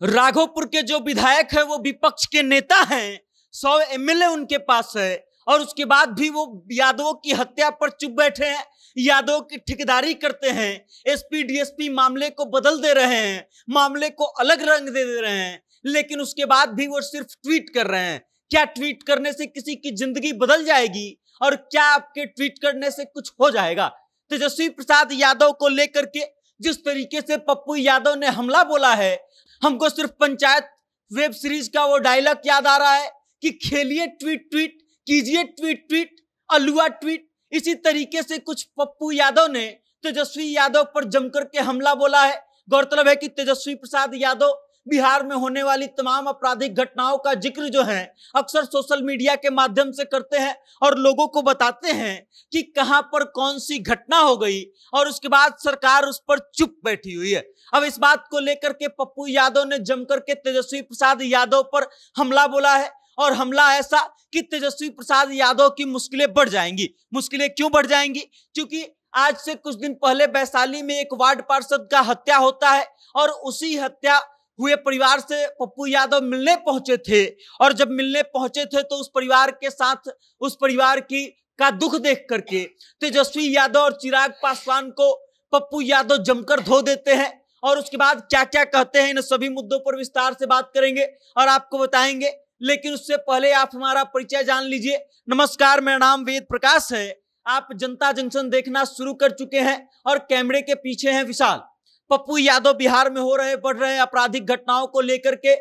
राघोपुर के जो विधायक है वो विपक्ष के नेता हैं, 100 एमएलए उनके पास है और उसके बाद भी वो यादवों की हत्या पर चुप बैठे हैं, यादवों की ठेकेदारी करते हैं, एसपी डीएसपी मामले को बदल दे रहे हैं, मामले को अलग रंग दे रहे हैं, लेकिन उसके बाद भी वो सिर्फ ट्वीट कर रहे हैं। क्या ट्वीट करने से किसी की जिंदगी बदल जाएगी और क्या आपके ट्वीट करने से कुछ हो जाएगा? तेजस्वी प्रसाद यादव को लेकर के जिस तरीके से पप्पू यादव ने हमला बोला है, हमको सिर्फ पंचायत वेब सीरीज का वो डायलॉग याद आ रहा है कि खेलिए ट्वीट ट्वीट, कीजिए ट्वीट ट्वीट, अलुआ ट्वीट। इसी तरीके से कुछ पप्पू यादव ने तेजस्वी यादव पर जमकर के हमला बोला है। गौरतलब है कि तेजस्वी प्रसाद यादव बिहार में होने वाली तमाम आपराधिक घटनाओं का जिक्र जो है अक्सर सोशल मीडिया के माध्यम से करते हैं और लोगों को बताते हैं कि कहां पर कौन सी घटना हो गई और उसके बाद सरकार उस पर चुप बैठी हुई है। अब इस बात को लेकर के पप्पू यादव ने जमकर के तेजस्वी प्रसाद यादव पर हमला बोला है और हमला ऐसा कि तेजस्वी प्रसाद यादव की मुश्किलें बढ़ जाएंगी। मुश्किलें क्यों बढ़ जाएंगी? क्योंकि आज से कुछ दिन पहले वैशाली में एक वार्ड पार्षद का हत्या होता है और उसी हत्या हुए परिवार से पप्पू यादव मिलने पहुंचे थे और जब मिलने पहुंचे थे तो उस परिवार के साथ उस परिवार की का दुख देख करके तेजस्वी यादव और चिराग पासवान को पप्पू यादव जमकर धो देते हैं और उसके बाद क्या क्या कहते हैं इन सभी मुद्दों पर विस्तार से बात करेंगे और आपको बताएंगे। लेकिन उससे पहले आप हमारा परिचय जान लीजिए। नमस्कार, मेरा नाम वेद प्रकाश है। आप जनता जंक्शन देखना शुरू कर चुके हैं और कैमरे के पीछे हैं विशाल। पप्पू यादव बिहार में हो रहे बढ़ रहे आपराधिक घटनाओं को लेकर के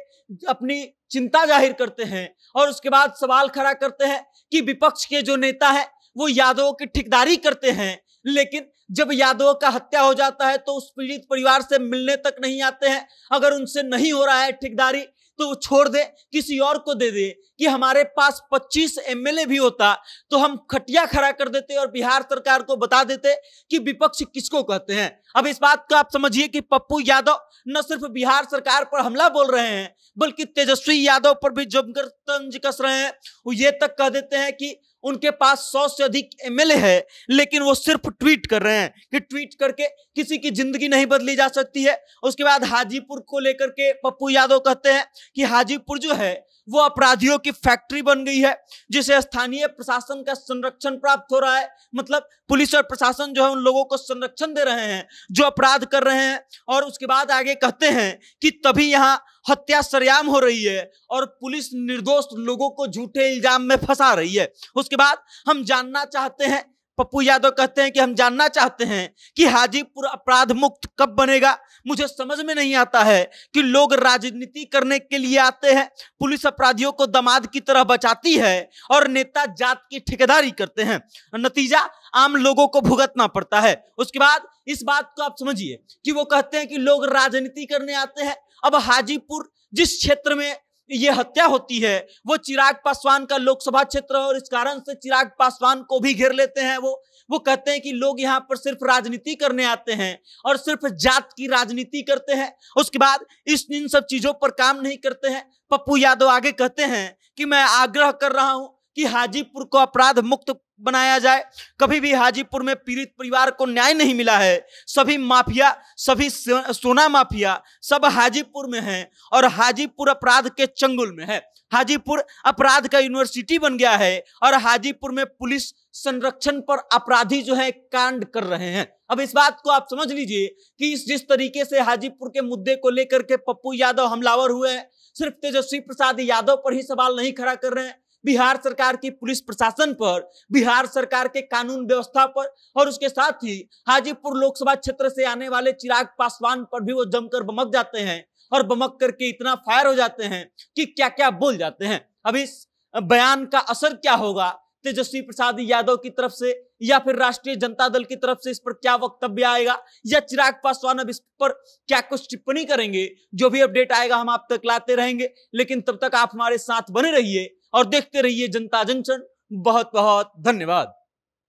अपनी चिंता जाहिर करते हैं और उसके बाद सवाल खड़ा करते हैं कि विपक्ष के जो नेता हैं वो यादवों की ठेकेदारी करते हैं, लेकिन जब यादवों का हत्या हो जाता है तो उस पीड़ित परिवार से मिलने तक नहीं आते हैं। अगर उनसे नहीं हो रहा है ठेकेदारी तो वो छोड़ दे, किसी और को दे दे। कि हमारे पास 25 एमएलए भी होता तो हम खटिया खड़ा कर देते और बिहार सरकार को बता देते कि विपक्ष किसको कहते हैं। अब इस बात को आप समझिए कि पप्पू यादव न सिर्फ बिहार सरकार पर हमला बोल रहे हैं बल्कि तेजस्वी यादव पर भी जमकर तंज कस रहे हैं। वो ये तक कह देते हैं कि उनके पास 100 से अधिक एमएलए है, लेकिन वो सिर्फ ट्वीट कर रहे हैं कि ट्वीट करके किसी की जिंदगी नहीं बदली जा सकती है। उसके बाद हाजीपुर को लेकर के पप्पू यादव कहते हैं कि हाजीपुर जो है वो अपराधियों की फैक्ट्री बन गई है जिसे स्थानीय प्रशासन का संरक्षण प्राप्त हो रहा है। मतलब पुलिस और प्रशासन जो है उन लोगों को संरक्षण दे रहे हैं जो अपराध कर रहे हैं। और उसके बाद आगे कहते हैं कि तभी यहाँ हत्या सरेआम हो रही है और पुलिस निर्दोष लोगों को झूठे इल्जाम में फंसा रही है। उसके बाद हम जानना चाहते हैं, पप्पू यादव कहते हैं कि हम जानना चाहते हैं कि हाजीपुर अपराध मुक्त कब बनेगा। मुझे समझ में नहीं आता है कि लोग राजनीति करने के लिए आते हैं, पुलिस अपराधियों को दामाद की तरह बचाती है और नेता जात की ठेकेदारी करते हैं, नतीजा आम लोगों को भुगतना पड़ता है। उसके बाद इस बात को आप समझिए कि वो कहते हैं कि लोग राजनीति करने आते हैं। अब हाजीपुर जिस क्षेत्र में ये हत्या होती है वो चिराग पासवान का लोकसभा क्षेत्र है और इस कारण से चिराग पासवान को भी घेर लेते हैं। वो कहते हैं कि लोग यहाँ पर सिर्फ राजनीति करने आते हैं और सिर्फ जात की राजनीति करते हैं। उसके बाद इन सब चीजों पर काम नहीं करते हैं। पप्पू यादव आगे कहते हैं कि मैं आग्रह कर रहा हूं कि हाजीपुर को अपराध मुक्त बनाया जाए। कभी भी हाजीपुर में पीड़ित परिवार को न्याय नहीं मिला है। सभी माफिया, सभी सोना माफिया सब हाजीपुर में हैं और हाजीपुर अपराध के चंगुल में है। हाजीपुर अपराध का यूनिवर्सिटी बन गया है और हाजीपुर में पुलिस संरक्षण पर अपराधी जो है कांड कर रहे हैं। अब इस बात को आप समझ लीजिए कि जिस तरीके से हाजीपुर के मुद्दे को लेकर के पप्पू यादव हमलावर हुए हैं, सिर्फ तेजस्वी प्रसाद यादव पर ही सवाल नहीं खड़ा कर रहे हैं, बिहार सरकार की पुलिस प्रशासन पर, बिहार सरकार के कानून व्यवस्था पर और उसके साथ ही हाजीपुर लोकसभा क्षेत्र से आने वाले चिराग पासवान पर भी वो जमकर बमक जाते हैं और बमक करके इतना फायर हो जाते हैं कि क्या क्या बोल जाते हैं। अब इस बयान का असर क्या होगा तेजस्वी प्रसाद यादव की तरफ से या फिर राष्ट्रीय जनता दल की तरफ से, इस पर क्या वक्तव्य आएगा या चिराग पासवान अब इस पर क्या कुछ टिप्पणी करेंगे, जो भी अपडेट आएगा हम आप तक लाते रहेंगे। लेकिन तब तक आप हमारे साथ बने रहिए और देखते रहिए जनता जंक्शन। बहुत बहुत धन्यवाद।